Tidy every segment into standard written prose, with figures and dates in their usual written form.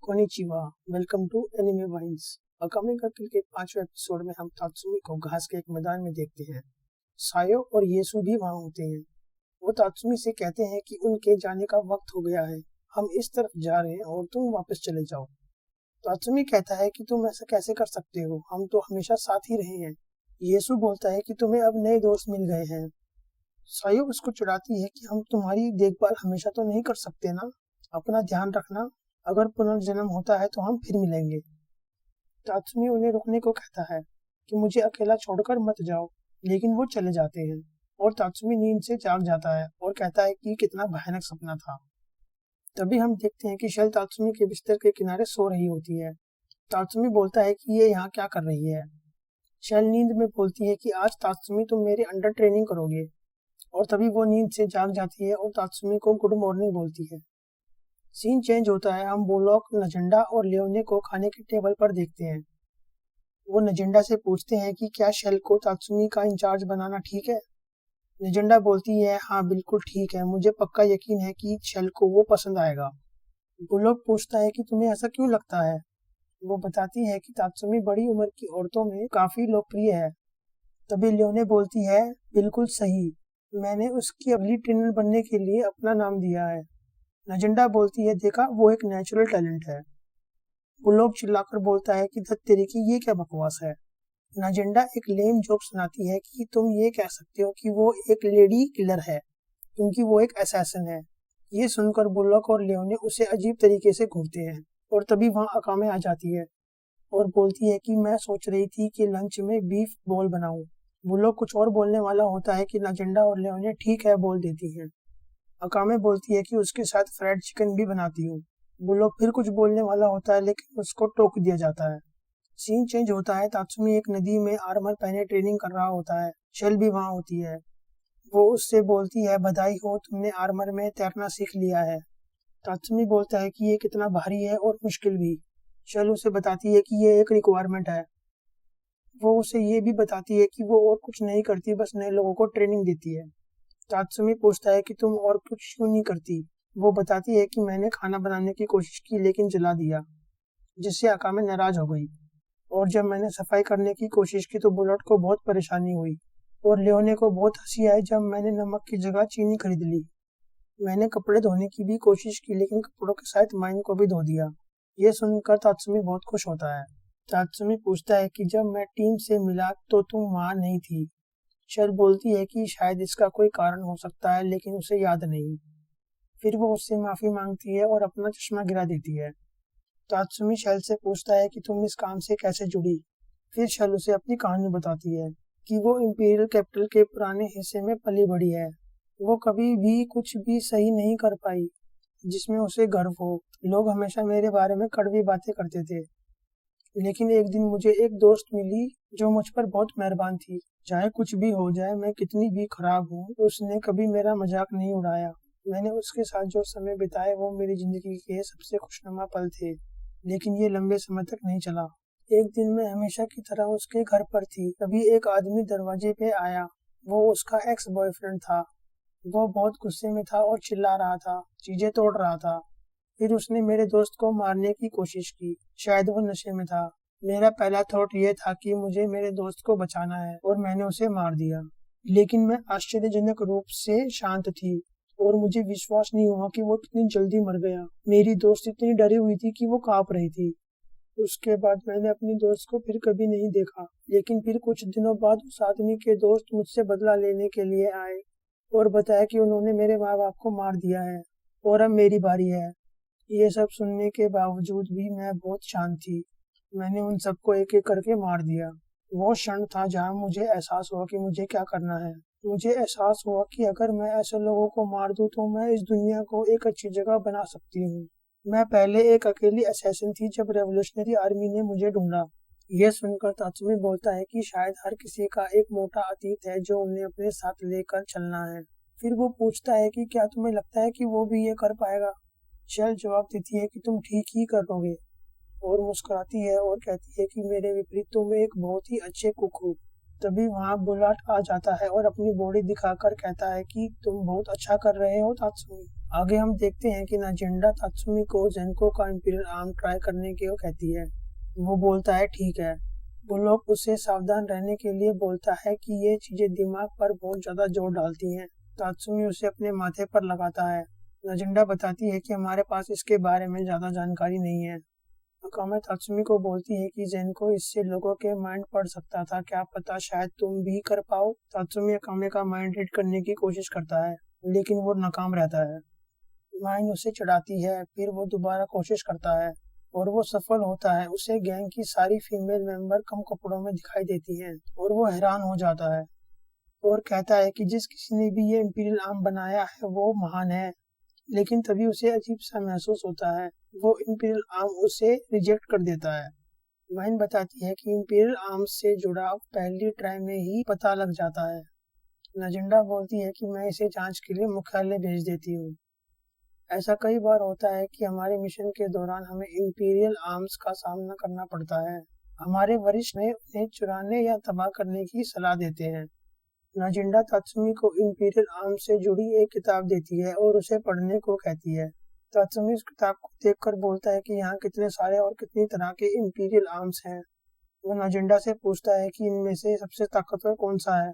Konnichiwa, welcome to anime vines. Akame का kill के 5वें एपिसोड में हम तात्सुमी को घास के एक मैदान में देखते हैं। सायो और येसु भी वहां होते हैं। वो तात्सुमी से कहते हैं कि उनके जाने का वक्त हो गया है, हम इस तरफ जा रहे हैं और तुम वापस चले जाओ। तात्सुमी कहता है कि तुम ऐसा कैसे कर सकते हो, हम तो हमेशा साथ ही रहे हैं। येसु बोलता है कि तुम्हें अब नए दोस्त मिल गए हैं। सायो उसको चिढ़ाती है कि हम तुम्हारी देखभाल हमेशा तो नहीं कर सकते ना, अपना ध्यान रखना, अगर पुनर्जन्म होता है तो हम फिर मिलेंगे। तात्सुमी उन्हें रोकने को कहता है कि मुझे अकेला छोड़कर मत जाओ, लेकिन वो चले जाते हैं और तात्सुमी नींद से जाग जाता है और कहता है कि कितना भयानक सपना था। तभी हम देखते हैं कि शेल तात्सुमी के बिस्तर के किनारे सो रही होती है। तात्सुमी बोलता है कि ये यहाँ क्या कर रही है। शेल नींद में बोलती है कि आज तात्सुमी तुम मेरे अंडर ट्रेनिंग करोगे, और तभी वो नींद से जाग जाती है और तात्सुमी को गुड मॉर्निंग बोलती है। सीन चेंज होता है, हम बोलॉक, नजंडा और लियोने को खाने के टेबल पर देखते हैं। वो नजंडा से पूछते हैं कि क्या शेल को तात्सुमी का इंचार्ज बनाना ठीक है। नजंडा बोलती है, हाँ बिल्कुल ठीक है, मुझे पक्का यकीन है कि शेल को वो पसंद आएगा। बुलोक पूछता है कि तुम्हें ऐसा क्यों लगता है। वो बताती है कि तात्सुमी बड़ी उम्र की औरतों में काफी लोकप्रिय है। तभी लियोने बोलती है, बिल्कुल सही, मैंने उसकी अगली ट्रेनर बनने के लिए अपना नाम दिया है। नजंडा बोलती है, देखा, वो एक नेचुरल टैलेंट है। बुलोक चिल्लाकर बोलता है कि धत तेरी की, ये क्या बकवास है। नजंडा एक लेम जोक सुनाती है कि तुम ये कह सकते हो कि वो एक लेडी किलर है क्योंकि वो एक असैसिन है। ये सुनकर बुलोक और लियोने उसे अजीब तरीके से घूरते हैं और तभी वहां अकामे आ जाती है और बोलती है कि मैं सोच रही थी कि लंच में बीफ बॉल बनाऊं। बुलोक कुछ और बोलने वाला होता है कि नजंडा और लियोने ठीक है बोल देती हैं। अकामे बोलती है कि उसके साथ फ्राइड चिकन भी बनाती हूँ। बुलोक फिर कुछ बोलने वाला होता है लेकिन उसको टोक दिया जाता है। सीन चेंज होता है, तात्सुमी एक नदी में आर्मर पहने ट्रेनिंग कर रहा होता है। शेल भी वहां होती है। वो उससे बोलती है, बधाई हो, तुमने आर्मर में तैरना सीख लिया है। तात्सुमी बोलता है कि ये कितना भारी है और मुश्किल भी। शेल उसे बताती है कि ये एक रिक्वायरमेंट है। वो उसे ये भी बताती है कि वो और कुछ नहीं करती, बस नए लोगों को ट्रेनिंग देती है। तात्सुमी पूछता है कि तुम और कुछ क्यों नहीं करती। वो बताती है कि मैंने खाना बनाने की कोशिश की लेकिन जला दिया, जिससे अकामे नाराज हो गई। और जब मैंने सफाई करने की कोशिश की तो बुलेट को बहुत परेशानी हुई और लियोने को बहुत हंसी आई जब मैंने नमक की जगह चीनी खरीद ली। मैंने कपड़े धोने की भी कोशिश की लेकिन कपड़ों के साथ माइन को भी धो दिया। ये सुनकर तात्सुमी बहुत खुश होता है। तात्सुमी पूछता है कि जब मैं टीम से मिला तो तुम वहां नहीं थी। शेल बोलती है कि शायद इसका कोई कारण हो सकता है लेकिन उसे याद नहीं। फिर वो उससे माफी मांगती है और अपना चश्मा गिरा देती है। तात्सुमी शेल से पूछता है कि तुम इस काम से कैसे जुड़ी। फिर शेल उसे अपनी कहानी बताती है कि वो इंपीरियल कैपिटल के पुराने हिस्से में पली बड़ी है। वो कभी भी कुछ भी सही नहीं कर पाई जिसमें उसे गर्व हो। लोग हमेशा मेरे बारे में कड़वी बातें करते थे, लेकिन एक दिन मुझे एक दोस्त मिली जो मुझ पर बहुत मेहरबान थी। चाहे कुछ भी हो जाए, मैं कितनी भी खराब हूँ, उसने कभी मेरा मजाक नहीं उड़ाया। मैंने उसके साथ जो समय बिताए वो मेरी जिंदगी के सबसे खुशनुमा पल थे, लेकिन ये लंबे समय तक नहीं चला। एक दिन मैं हमेशा की तरह उसके घर पर थी, तभी एक आदमी दरवाजे पे आया। वो उसका एक्स बॉयफ्रेंड था। वो बहुत गुस्से में था और चिल्ला रहा था, चीजें तोड़ रहा था। फिर उसने मेरे दोस्त को मारने की कोशिश की। शायद वो नशे में था। मेरा पहला थॉट ये था कि मुझे मेरे दोस्त को बचाना है और मैंने उसे मार दिया, लेकिन मैं आश्चर्यजनक रूप से शांत थी और मुझे विश्वास नहीं हुआ कि वो इतनी जल्दी मर गया। मेरी दोस्त इतनी डरी हुई थी कि वो कांप रही थी। उसके बाद मैंने अपनी दोस्त को फिर कभी नहीं देखा, लेकिन फिर कुछ दिनों बाद उस आदमी के दोस्त मुझसे बदला लेने के लिए आए और बताया कि उन्होंने मेरे माँ बाप को मार दिया है और अब मेरी बारी है। ये सब सुनने के बावजूद भी मैं बहुत शांत थी। मैंने उन सबको एक एक करके मार दिया। वो क्षण था जहां मुझे एहसास हुआ कि मुझे क्या करना है। मुझे एहसास हुआ कि अगर मैं ऐसे लोगों को मार दूं तो मैं इस दुनिया को एक अच्छी जगह बना सकती हूँ। मैं पहले एक अकेली असैसिन थी जब रेवोल्यूशनरी आर्मी ने मुझे ढूंढा। यह सुनकर तात्सुमी बोलता है कि शायद हर किसी का एक मोटा अतीत है जो उन्हें अपने साथ लेकर चलना है। फिर वो पूछता है कि क्या तुम्हें लगता है कि वो भी ये कर पाएगा। शेल जवाब देती है कि तुम ठीक ही करोगे और मुस्कुराती है और कहती है कि मेरे विपरीत तुम एक बहुत ही अच्छे कुक हो। तभी वहाँ बुलाट आ जाता है और अपनी बॉडी दिखाकर कहता है कि तुम बहुत अच्छा कर रहे हो तात्सुमी। आगे हम देखते हैं कि नाजिंडा तात्सुमी को जेनको का इंपीरियल आर्म ट्राई करने की वो कहती है। वो बोलता है ठीक है। वो लोग उसे सावधान रहने के लिए बोलता है कि ये चीजें दिमाग पर बहुत ज्यादा जोर डालती हैं। तात्सुमी उसे अपने माथे पर लगाता है। नाजिंडा बताती है कि हमारे पास इसके बारे में ज्यादा जानकारी नहीं है। अकामे तात्सुमी को बोलती है कि जेनको इससे लोगों के माइंड पढ़ सकता था, क्या पता शायद तुम भी कर पाओ। तात्सुमी अकामे का माइंड रीड करने की कोशिश करता है, लेकिन वो नाकाम रहता है। माइन उसे चढ़ाती है, फिर वो दोबारा कोशिश करता है और वो सफल होता है। उसे गैंग की सारी फीमेल मेंबर कम कपड़ों में दिखाई देती हैं और वो हैरान हो जाता है और कहता है कि जिस किसी ने भी ये इंपीरियल आर्म बनाया है वो महान है। लेकिन तभी उसे अजीब सा महसूस होता है। वो इंपीरियल आर्म उसे रिजेक्ट कर देता है। वाइन बताती है कि इंपीरियल आर्म से जुड़ाव पहली ट्राई में ही पता लग जाता है। नजिंडा बोलती है कि मैं इसे जांच के लिए मुख्यालय भेज देती हूँ। ऐसा कई बार होता है कि हमारे मिशन के दौरान हमें इंपीरियल आर्म्स का सामना करना पड़ता है। हमारे वरिष्ठ ने उन्हें चुराने या तबाह करने की सलाह देते हैं। नाजिंडा तात्सुमी को इंपीरियल आर्म्स से जुड़ी एक किताब देती है और उसे पढ़ने को कहती है। तात्सुमी उस किताब को देखकर बोलता है कि यहाँ कितने सारे और कितनी तरह के इंपीरियल आर्म्स हैं। वो नाजिंडा से पूछता है कि इनमें से सबसे ताकतवर कौन सा है।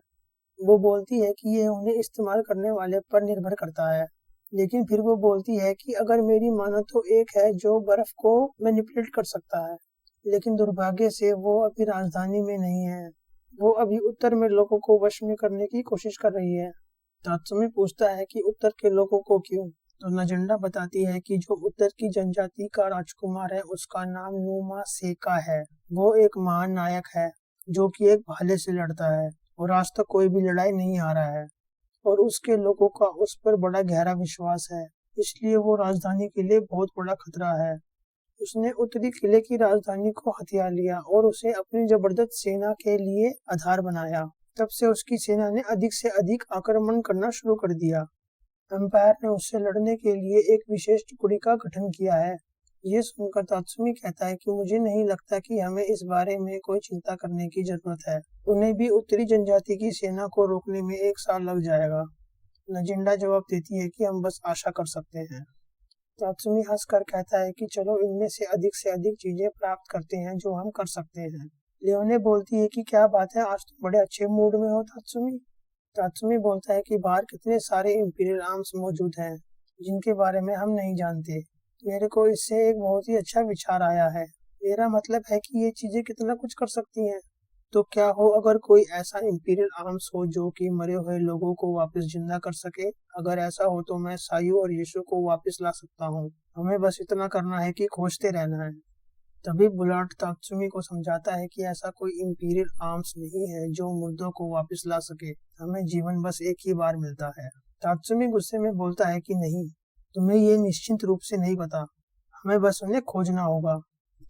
वो बोलती है कि ये उन्हें इस्तेमाल करने वाले पर निर्भर करता है, लेकिन फिर वो बोलती है कि अगर मेरी मानो तो एक है जो बर्फ को मैनिपुलेट कर सकता है, लेकिन दुर्भाग्य से वो अभी राजधानी में नहीं है। वो अभी उत्तर में लोगों को वश में करने की कोशिश कर रही है। तात्सुमी पूछता है कि उत्तर के लोगों को क्यों, तो नजंडा बताती है कि जो उत्तर की जनजाति का राजकुमार है उसका नाम नूमा सेका है। वो एक महान नायक है जो कि एक भाले से लड़ता है और आज तक कोई भी लड़ाई नहीं हारा है और उसके लोगों का उस पर बड़ा गहरा विश्वास है, इसलिए वो राजधानी के लिए बहुत बड़ा खतरा है। उसने उत्तरी किले की राजधानी को हथिया लिया और उसे अपनी जबरदस्त सेना के लिए आधार बनाया। तब से उसकी सेना ने अधिक से अधिक आक्रमण करना शुरू कर दिया। एम्पायर ने उससे लड़ने के लिए एक विशेष टुकड़ी का गठन किया है। ये सुनकर तात्सुमी कहता है कि मुझे नहीं लगता कि हमें इस बारे में कोई चिंता करने की जरूरत है। उन्हें भी उत्तरी जनजाति की सेना को रोकने में 1 साल लग जाएगा। नजिंडा जवाब देती है कि हम बस आशा कर सकते हैं। तात्सुमी हंसकर कहता है कि चलो इनमें से अधिक चीजें प्राप्त करते हैं जो हम कर सकते हैं। लियोने बोलती है कि क्या बात है, आज तुम बड़े अच्छे मूड में हो तात्सुमी। तात्सुमी बोलता है कि बाहर कितने सारे इंपीरियल आर्म्स मौजूद हैं जिनके बारे में हम नहीं जानते। मेरे को इससे एक बहुत ही अच्छा विचार आया है। मेरा मतलब है कि ये चीजें कितना कुछ कर सकती हैं। तो क्या हो अगर कोई ऐसा इंपीरियल आर्म्स हो जो कि मरे हुए लोगों को वापस जिंदा कर सके। अगर ऐसा हो तो मैं सायु और यीशु को वापस ला सकता हूँ। हमें बस इतना करना है कि खोजते रहना है। तभी बुलाट तात्सुमी को समझाता है कि ऐसा कोई इंपीरियल आर्म्स नहीं है जो मुर्दों को वापस ला सके। हमें जीवन बस एक ही बार मिलता है। तात्सुमी गुस्से में बोलता है कि नहीं, तुम्हें ये निश्चित रूप से नहीं पता। हमें बस उन्हें खोजना होगा।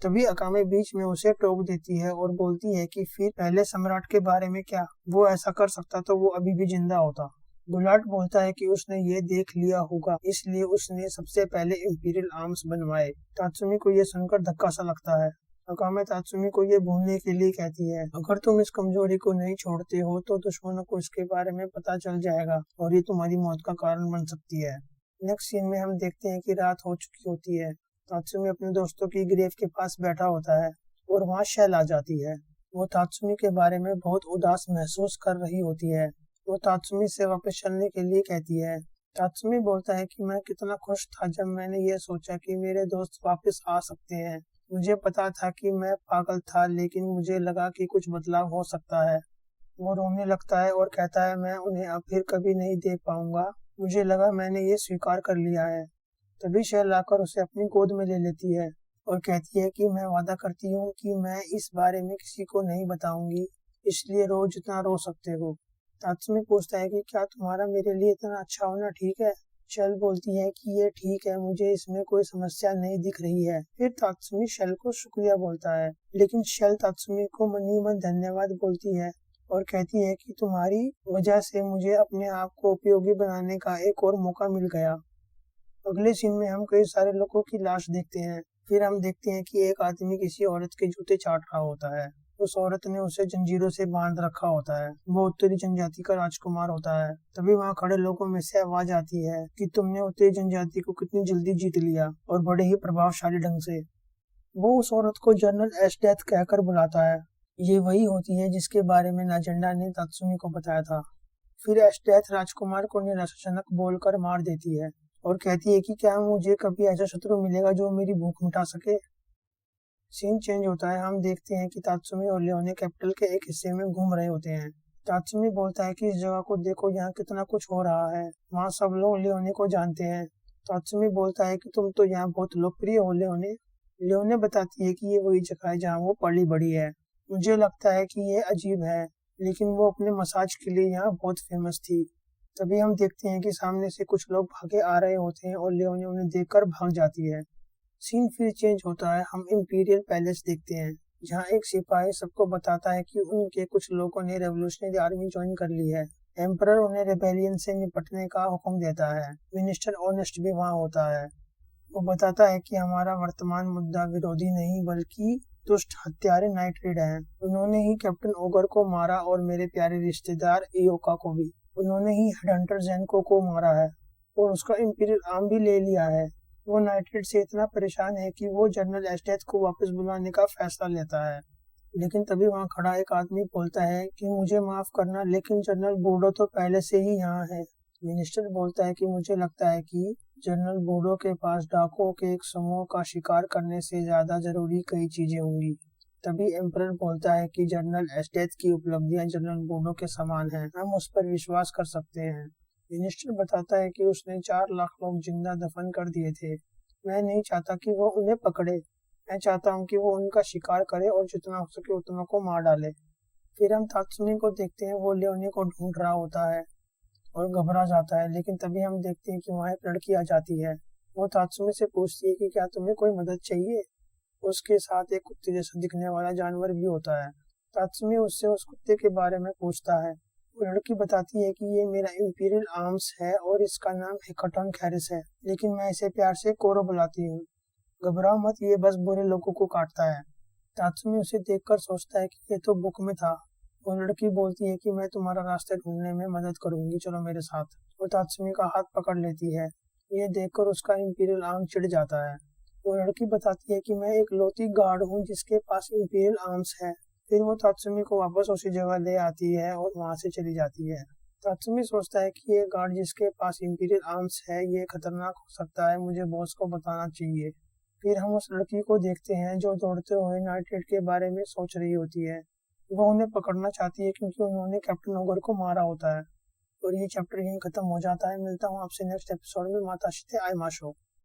तभी अकामे बीच में उसे टोक देती है और बोलती है कि फिर पहले सम्राट के बारे में क्या, वो ऐसा कर सकता तो वो अभी भी जिंदा होता। बुलाट बोलता है कि उसने ये देख लिया होगा, इसलिए उसने सबसे पहले इंपीरियल आर्म्स बनवाए। तात्सुमी को ये सुनकर धक्का सा लगता है। अकामे तात्सुमी को ये भूलने के लिए कहती है, अगर तुम इस कमजोरी को नहीं छोड़ते हो तो दुश्मनों को इसके बारे में पता चल जाएगा और ये तुम्हारी मौत का कारण बन सकती है। नेक्स्ट सीन में हम देखते हैं कि रात हो चुकी होती है। तात्सुमी अपने दोस्तों की ग्रेव के पास बैठा होता है और वहाँ शेल आ जाती है। वो तात्सुमी के बारे में बहुत उदास महसूस कर रही होती है। वो तात्सुमी से वापस चलने के लिए कहती है। तात्सुमी बोलता है कि मैं कितना खुश था जब मैंने ये सोचा कि मेरे दोस्त वापस आ सकते हैं। मुझे पता था कि मैं पागल था, लेकिन मुझे लगा कि कुछ बदलाव हो सकता है। वो रोने लगता है और कहता है, मैं उन्हें अब फिर कभी नहीं देख पाऊंगा। मुझे लगा मैंने ये स्वीकार कर लिया है। तभी शेल आकर उसे अपनी गोद में ले लेती है और कहती है कि मैं वादा करती हूँ कि मैं इस बारे में किसी को नहीं बताऊंगी, इसलिए रो जितना रो सकते हो। तात्सुमी पूछता है कि क्या तुम्हारा मेरे लिए इतना अच्छा होना ठीक है। शेल बोलती है कि ये ठीक है, मुझे इसमें कोई समस्या नहीं दिख रही है। फिर तात्सुमी शेल को शुक्रिया बोलता है, लेकिन शेल तात्सुमी को मनी मन धन्यवाद बोलती है और कहती है कि तुम्हारी वजह से मुझे अपने आप को उपयोगी बनाने का एक और मौका मिल गया। अगले सीन में हम कई सारे लोगों की लाश देखते हैं। फिर हम देखते हैं कि एक आदमी किसी औरत के जूते चाट रहा होता है। उस औरत ने उसे जंजीरों से बांध रखा होता है। वो उत्तरी जनजाति का राजकुमार होता है। तभी वहाँ खड़े लोगों में से आवाज आती है कि तुमने उत्तरी जनजाति को कितनी जल्दी जीत लिया, और बड़े ही प्रभावशाली ढंग से। वो उस औरत को जनरल एस्डेथ कहकर बुलाता है। ये वही होती है जिसके बारे में नाजेंडा ने तात्सुमी को बताया था। फिर एस्डेथ राजकुमार को निराशाजनक बोलकर मार देती है और कहती है कि क्या मुझे कभी ऐसा शत्रु मिलेगा जो मेरी भूख मिटा सके। सीन चेंज होता है। हम देखते हैं कि तात्सुमी और लियोने कैपिटल के एक हिस्से में घूम रहे होते हैं। तात्सुमी बोलता है कि इस जगह को देखो, यहाँ कितना कुछ हो रहा है। वहाँ सब लोग लियोने को जानते हैं। तात्सुमी बोलता है कि तुम तो यहाँ बहुत लोकप्रिय हो लियोने। लियोने बताती है कि ये वही जगह है जहाँ वो पली बड़ी है। मुझे लगता है कि ये अजीब है, लेकिन वो अपने मसाज के लिए यहाँ बहुत फेमस थी। तभी हम देखते हैं कि सामने से कुछ लोग भागे आ रहे होते हैं और लियोने उन्हें देखकर भाग जाती है। सीन फिर चेंज होता है। हम इंपीरियल पैलेस देखते हैं, जहाँ एक सिपाही सबको बताता है कि उनके कुछ लोगों ने रेवोल्यूशनरी आर्मी ज्वाइन कर ली है। एम्परर उन्हें रेबेलियन से निपटने का हुक्म देता है। मिनिस्टर ऑनेस्ट भी वहाँ होता है। वो बताता है कि हमारा वर्तमान मुद्दा विरोधी नहीं बल्कि दुष्ट हत्यारे नाइट्रेड हैं। उन्होंने ही कैप्टन ओगर को मारा और मेरे प्यारे रिश्तेदार इयोका को भी। उन्होंने ही हेडहंटर जेनको को मारा है और उसका इंपीरियल आर्म भी ले लिया है। वो नाइट्रेड से इतना परेशान है कि वो जनरल एस्टेथ को वापस बुलाने का फैसला लेता है। लेकिन तभी वहाँ खड़ा एक आदमी बोलता है कि मुझे माफ करना, लेकिन जनरल बूडो तो पहले से ही यहाँ है। मिनिस्टर बोलता है कि मुझे लगता है कि जनरल बूडो के पास डाकुओं के एक समूह का शिकार करने से ज्यादा जरूरी कई चीजें होंगी। तभी एम्परर बोलता है कि जनरल एस्टेथ की उपलब्धियां जनरल बूडो के समान हैं, हम उस पर विश्वास कर सकते हैं। मिनिस्टर बताता है कि उसने 4 लाख लोग जिंदा दफन कर दिए थे। मैं नहीं चाहता कि वो उन्हें पकड़े। मैं चाहता हूँ कि वो उनका शिकार करे और जितना हो सके उतना को मार डाले। फिर हम तात्सुमी को देखते हैं। वो लियोने को ढूंढ रहा होता है और घबरा जाता है, लेकिन तभी हम देखते हैं कि वहाँ एक लड़की आ जाती है। वो तात्सुमी से पूछती है कि क्या तुम्हें कोई मदद चाहिए। उसके साथ एक कुत्ते जैसा दिखने वाला जानवर भी होता है। तात्सुमी उससे उस कुत्ते के बारे में पूछता है। वो लड़की बताती है कि ये मेरा इंपीरियल आर्म्स है और इसका नाम हेकाटोन खैरिस है, लेकिन मैं इसे प्यार से कोरो बुलाती हूँ। घबराओ मत, ये बस बुरे लोगों को काटता है। तात्सुमी उसे देखकर सोचता है कि ये तो बुक में था। वो लड़की बोलती है कि मैं तुम्हारा रास्ते ढूंढने में मदद करूंगी, चलो मेरे साथ। वो तात्सुमी का हाथ पकड़ लेती है। ये देखकर उसका इंपीरियल आर्म चिढ़ जाता है। वो लड़की बताती है कि मैं एक लौती गार्ड हूँ जिसके पास इंपीरियल आर्म्स है। फिर वो तात्सुमी को वापस उसी जगह ले आती है और वहां से चली जाती है। तात्सुमी सोचता है कि ये गार्ड जिसके पास इंपीरियल आर्म्स है ये खतरनाक हो सकता है, मुझे बॉस को बताना चाहिए। फिर हम उस लड़की को देखते हैं जो दौड़ते हुए नाइट्रेट के बारे में सोच रही होती है। वो उन्हें पकड़ना चाहती है क्योंकि उन्होंने कैप्टन ओगर को मारा होता है। और ये चैप्टर यहीं खत्म हो जाता है। मिलता हूँ आपसे नेक्स्ट एपिसोड में। माता शिते आय माशो।